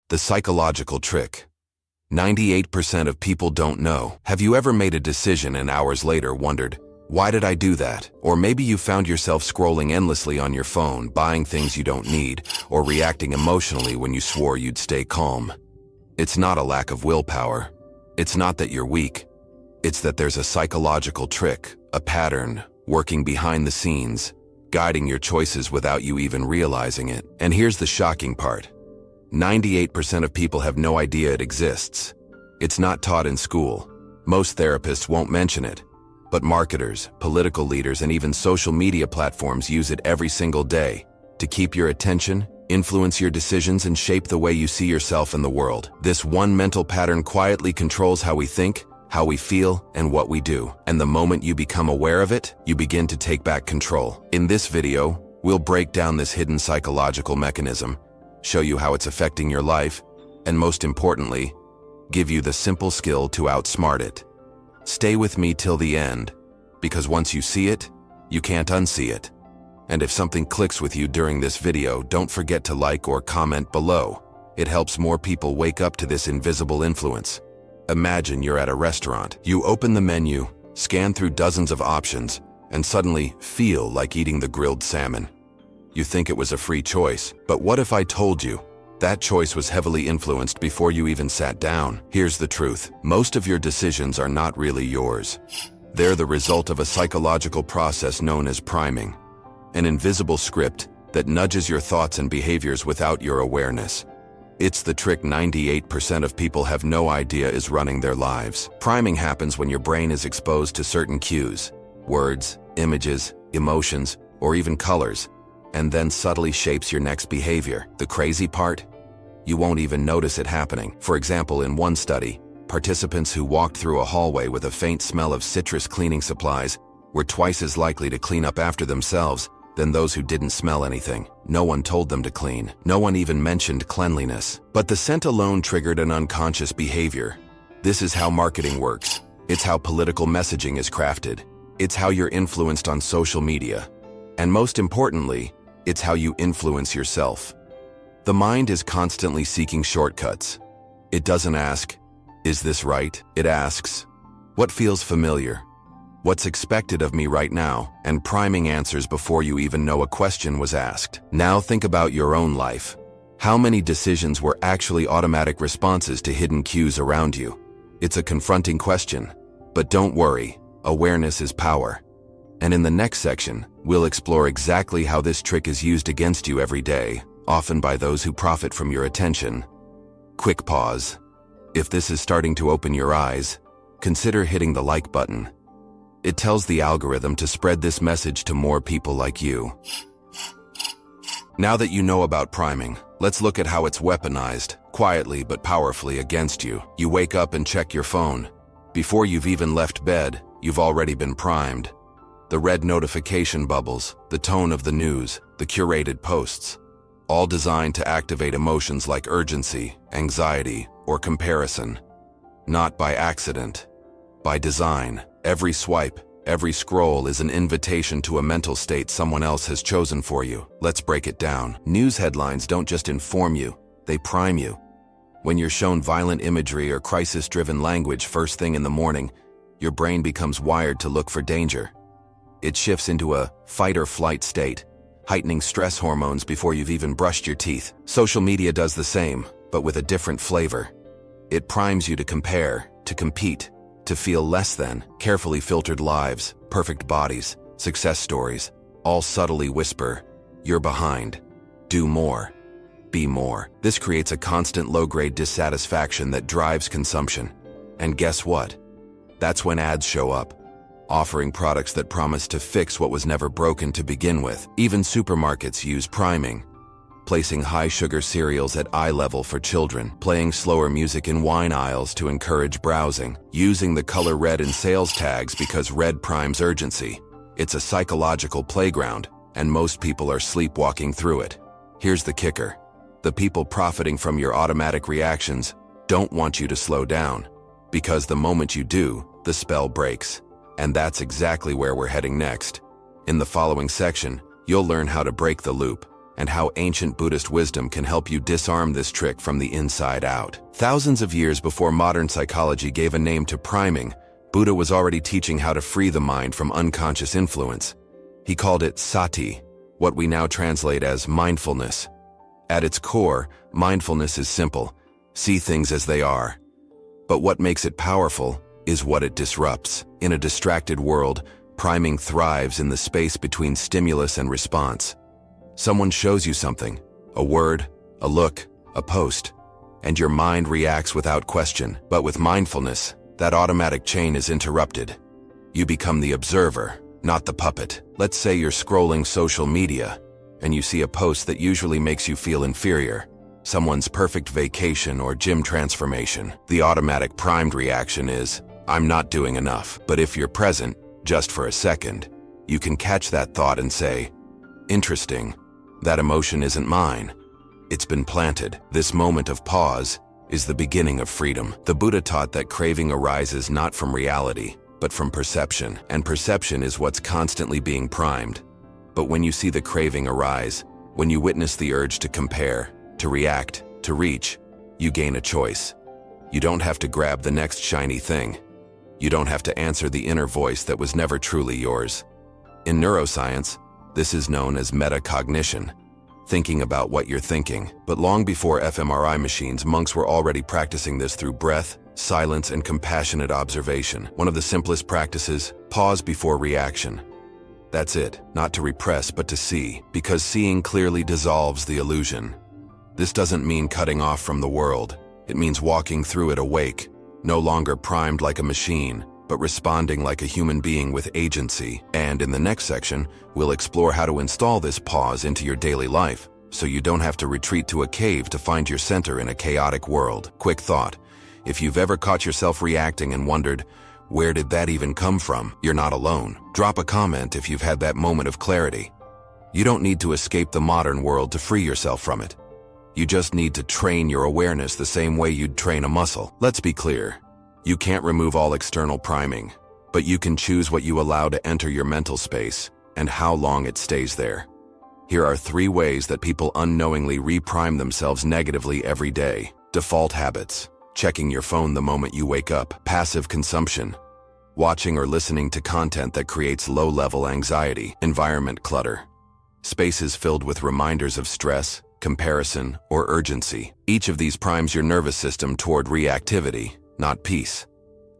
The psychological trick. 98% of people don't know. Have you ever made a decision and hours later wondered, why did I do that? Or maybe you found yourself scrolling endlessly on your phone, buying things you don't need, or reacting emotionally when you swore you'd stay calm. It's not a lack of willpower. It's not that you're weak. It's that there's a psychological trick, a pattern, working behind the scenes, guiding your choices without you even realizing it. And here's the shocking part. 98% of people have no idea it exists. It's not taught in school. Most therapists won't mention it. But marketers, political leaders, and even social media platforms use it every single day to keep your attention, influence your decisions, and shape the way you see yourself in the world. This one mental pattern quietly controls how we think, how we feel, and what we do. And the moment you become aware of it, you begin to take back control. In this video, we'll break down this hidden psychological mechanism, show you how it's affecting your life, and most importantly, give you the simple skill to outsmart it. Stay with me till the end, because once you see it, you can't unsee it. And if something clicks with you during this video, don't forget to like or comment below. It helps more people wake up to this invisible influence. Imagine you're at a restaurant. You open the menu, scan through dozens of options, and suddenly feel like eating the grilled salmon. You think it was a free choice, but what if I told you that choice was heavily influenced before you even sat down? Here's the truth. Most of your decisions are not really yours. They're the result of a psychological process known as priming, an invisible script that nudges your thoughts and behaviors without your awareness. It's the trick 98% of people have no idea is running their lives. Priming happens when your brain is exposed to certain cues, words, images, emotions, or even colors, and then subtly shapes your next behavior. The crazy part? You won't even notice it happening. For example, in one study, participants who walked through a hallway with a faint smell of citrus cleaning supplies were twice as likely to clean up after themselves than those who didn't smell anything. No one told them to clean. No one even mentioned cleanliness. But the scent alone triggered an unconscious behavior. This is how marketing works. It's how political messaging is crafted. It's how you're influenced on social media. And most importantly, it's how you influence yourself. The mind is constantly seeking shortcuts. It doesn't ask, is this right? It asks, what feels familiar? What's expected of me right now? And priming answers before you even know a question was asked. Now think about your own life. How many decisions were actually automatic responses to hidden cues around you? It's a confronting question, but don't worry, awareness is power. And in the next section, we'll explore exactly how this trick is used against you every day, often by those who profit from your attention. Quick pause. If this is starting to open your eyes, consider hitting the like button. It tells the algorithm to spread this message to more people like you. Now that you know about priming, let's look at how it's weaponized, quietly but powerfully against you. You wake up and check your phone. Before you've even left bed, you've already been primed. The red notification bubbles, the tone of the news, the curated posts, all designed to activate emotions like urgency, anxiety, or comparison. Not by accident, by design. Every swipe, every scroll is an invitation to a mental state someone else has chosen for you. Let's break it down. News headlines don't just inform you, they prime you. When you're shown violent imagery or crisis-driven language first thing in the morning, your brain becomes wired to look for danger. It shifts into a fight-or-flight state, heightening stress hormones before you've even brushed your teeth. Social media does the same, but with a different flavor. It primes you to compare, to compete, to feel less than. Carefully filtered lives, perfect bodies, success stories, all subtly whisper, you're behind. Do more. Be more. This creates a constant low-grade dissatisfaction that drives consumption. And guess what? That's when ads show up, offering products that promise to fix what was never broken to begin with. Even supermarkets use priming, placing high-sugar cereals at eye level for children, playing slower music in wine aisles to encourage browsing, using the color red in sales tags because red primes urgency. It's a psychological playground, and most people are sleepwalking through it. Here's the kicker. The people profiting from your automatic reactions don't want you to slow down, because the moment you do, the spell breaks. And that's exactly where we're heading next. In the following section, you'll learn how to break the loop and how ancient Buddhist wisdom can help you disarm this trick from the inside out. Thousands of years before modern psychology gave a name to priming, Buddha was already teaching how to free the mind from unconscious influence. He called it sati, what we now translate as mindfulness. At its core, mindfulness is simple: see things as they are. But what makes it powerful is what it disrupts. In a distracted world, priming thrives in the space between stimulus and response. Someone shows you something, a word, a look, a post, and your mind reacts without question. But with mindfulness, that automatic chain is interrupted. You become the observer, not the puppet. Let's say you're scrolling social media, and you see a post that usually makes you feel inferior. Someone's perfect vacation or gym transformation. The automatic primed reaction is, I'm not doing enough. But if you're present, just for a second, you can catch that thought and say, interesting. That emotion isn't mine. It's been planted. This moment of pause is the beginning of freedom. The Buddha taught that craving arises not from reality, but from perception. And perception is what's constantly being primed. But when you see the craving arise, when you witness the urge to compare, to react, to reach, you gain a choice. You don't have to grab the next shiny thing. You don't have to answer the inner voice that was never truly yours. In neuroscience, this is known as metacognition, thinking about what you're thinking. But long before fMRI machines, monks were already practicing this through breath, silence, and compassionate observation. One of the simplest practices: pause before reaction. That's it, not to repress, but to see, because seeing clearly dissolves the illusion. This doesn't mean cutting off from the world. It means walking through it awake, no longer primed like a machine, but responding like a human being with agency. And in the next section, we'll explore how to install this pause into your daily life, so you don't have to retreat to a cave to find your center in a chaotic world. Quick thought: if you've ever caught yourself reacting and wondered, where did that even come from? You're not alone. Drop a comment if you've had that moment of clarity. You don't need to escape the modern world to free yourself from it. You just need to train your awareness the same way you'd train a muscle. Let's be clear. You can't remove all external priming, but you can choose what you allow to enter your mental space and how long it stays there. Here are 3 ways that people unknowingly reprime themselves negatively every day. Default habits: checking your phone the moment you wake up. Passive consumption: watching or listening to content that creates low-level anxiety. Environment clutter: spaces filled with reminders of stress, comparison, or urgency. Each of these primes your nervous system toward reactivity, not peace.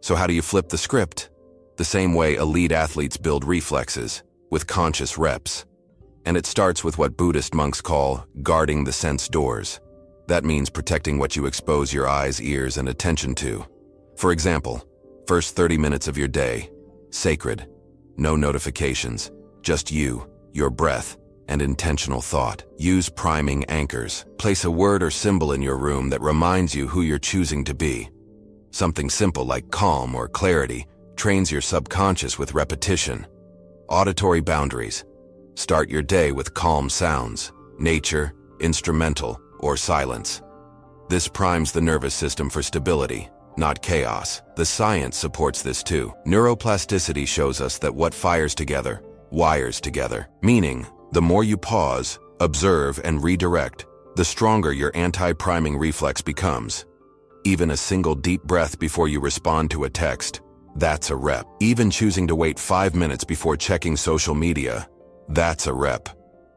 So how do you flip the script? The same way elite athletes build reflexes, with conscious reps. And it starts with what Buddhist monks call guarding the sense doors. That means protecting what you expose your eyes, ears, and attention to. For example, first 30 minutes of your day, sacred. No notifications, just you, your breath, and intentional thought. Use priming anchors. Place a word or symbol in your room that reminds you who you're choosing to be. Something simple like calm or clarity trains your subconscious with repetition. Auditory boundaries. Start your day with calm sounds, nature, instrumental, or silence. This primes the nervous system for stability, not chaos. The science supports this too. Neuroplasticity shows us that what fires together, wires together. Meaning, the more you pause, observe, and redirect, the stronger your anti-priming reflex becomes. Even a single deep breath before you respond to a text, that's a rep. Even choosing to wait 5 minutes before checking social media, that's a rep.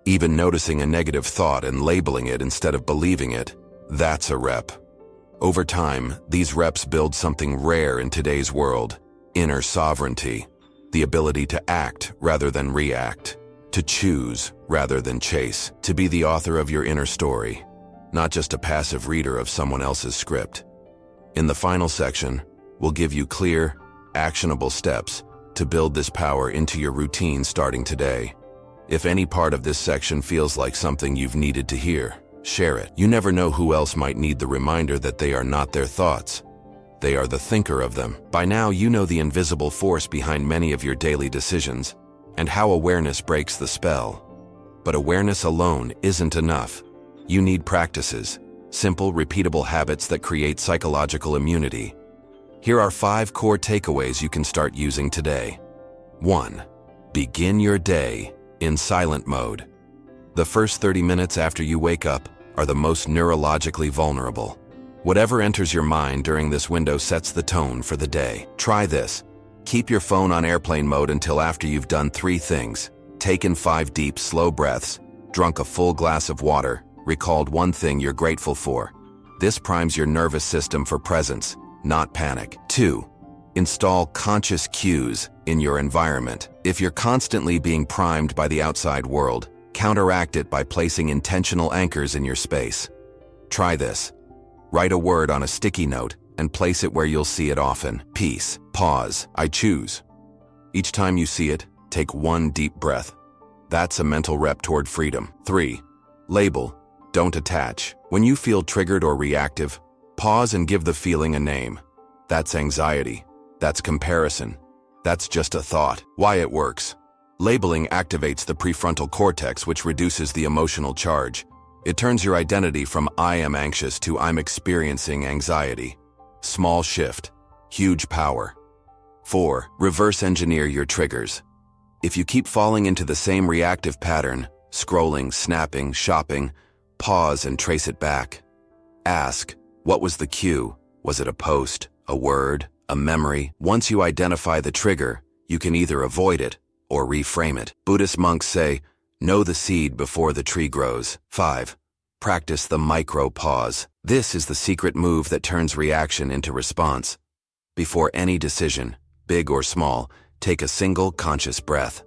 Even noticing a negative thought and labeling it instead of believing it, that's a rep. Over time, these reps build something rare in today's world: inner sovereignty, the ability to act rather than react, to choose rather than chase, to be the author of your inner story, not just a passive reader of someone else's script. In the final section, we'll give you clear, actionable steps to build this power into your routine starting today. If any part of this section feels like something you've needed to hear, share it. You never know who else might need the reminder that they are not their thoughts. They are the thinker of them. By now, you know the invisible force behind many of your daily decisions and how awareness breaks the spell. But awareness alone isn't enough. You need practices, simple, repeatable habits that create psychological immunity. Here are 5 core takeaways you can start using today. 1. Begin your day in silent mode. The first 30 minutes after you wake up are the most neurologically vulnerable. Whatever enters your mind during this window sets the tone for the day. Try this. Keep your phone on airplane mode until after you've done 3 things. Taken 5 deep, slow breaths, drunk a full glass of water, recalled one thing you're grateful for. This primes your nervous system for presence, not panic. 2. Install conscious cues in your environment. If you're constantly being primed by the outside world, counteract it by placing intentional anchors in your space. Try this. Write a word on a sticky note and place it where you'll see it often. Peace. Pause. I choose. Each time you see it, take 1 deep breath. That's a mental rep toward freedom. 3. Label. Don't attach. When you feel triggered or reactive, pause and give the feeling a name. That's anxiety. That's comparison. That's just a thought. Why it works. Labeling activates the prefrontal cortex, which reduces the emotional charge. It turns your identity from I am anxious to I'm experiencing anxiety. Small shift, huge power. 4. Reverse engineer your triggers. If you keep falling into the same reactive pattern, scrolling, snapping, shopping, pause and trace it back. Ask, what was the cue? Was it a post, a word, a memory? Once you identify the trigger, you can either avoid it or reframe it. Buddhist monks say, know the seed before the tree grows. 5. Practice the micro pause. This is the secret move that turns reaction into response. Before any decision, big or small, take a single conscious breath.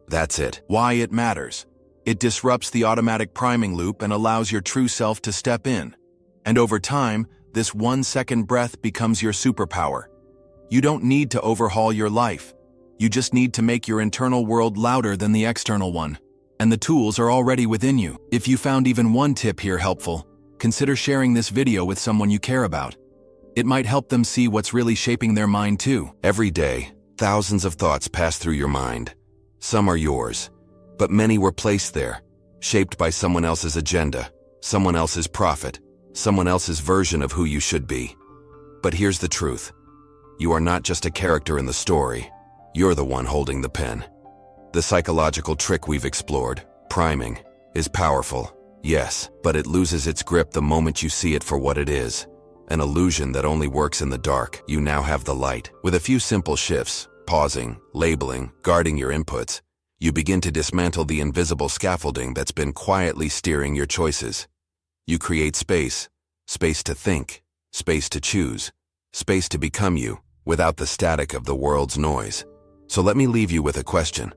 That's it. Why it matters. It disrupts the automatic priming loop and allows your true self to step in. And over time, this 1-second breath becomes your superpower. You don't need to overhaul your life. You just need to make your internal world louder than the external one. And the tools are already within you. If you found even one tip here helpful, consider sharing this video with someone you care about. It might help them see what's really shaping their mind too. Every day, thousands of thoughts pass through your mind. Some are yours, but many were placed there, shaped by someone else's agenda, someone else's profit, someone else's version of who you should be. But here's the truth. You are not just a character in the story. You're the one holding the pen. The psychological trick we've explored, priming, is powerful, yes, but it loses its grip the moment you see it for what it is. An illusion that only works in the dark. You now have the light. With a few simple shifts, pausing, labeling, guarding your inputs, you begin to dismantle the invisible scaffolding that's been quietly steering your choices. You create space, space to think, space to choose, space to become you, without the static of the world's noise. So let me leave you with a question.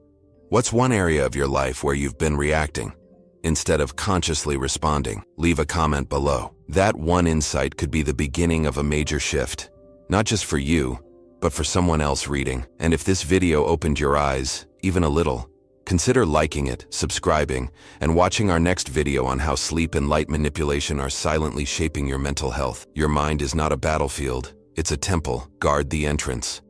What's one area of your life where you've been reacting instead of consciously responding? Leave a comment below. That one insight could be the beginning of a major shift, not just for you, but for someone else reading. And if this video opened your eyes, even a little, consider liking it, subscribing, and watching our next video on how sleep and light manipulation are silently shaping your mental health. Your mind is not a battlefield, it's a temple. Guard the entrance.